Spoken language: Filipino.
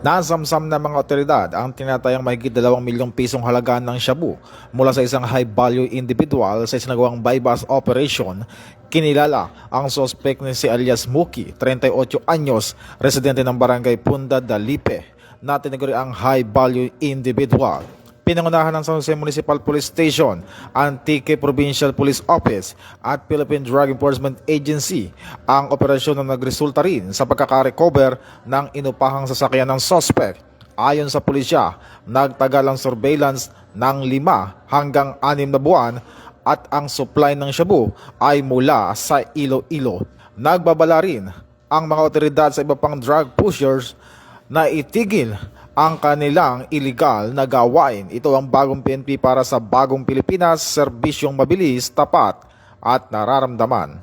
Nasamsam ng mga otoridad ang tinatayang mahigit 2 milyong pisong halaga ng shabu mula sa isang high-value individual sa isinagawang buy-bust operation. Kinilala ang suspect ni si alias Muki, 38 anyos, residente ng barangay Punda Dalipe, na tinaguri ang high-value individual. Pinangunahan ng San Jose Municipal Police Station, Antique Provincial Police Office at Philippine Drug Enforcement Agency ang operasyon na nagresulta rin sa pagkakarecover ng inupahang sasakyan ng suspect. Ayon sa pulisya, nagtagal ang surveillance ng 5 hanggang 6 na buwan at ang supply ng shabu ay mula sa Iloilo. Nagbabala rin ang mga otoridad sa iba pang drug pushers na itigil ang kanilang illegal na gawain. Ito ang bagong PNP para sa bagong Pilipinas, serbisyong mabilis, tapat at nararamdaman.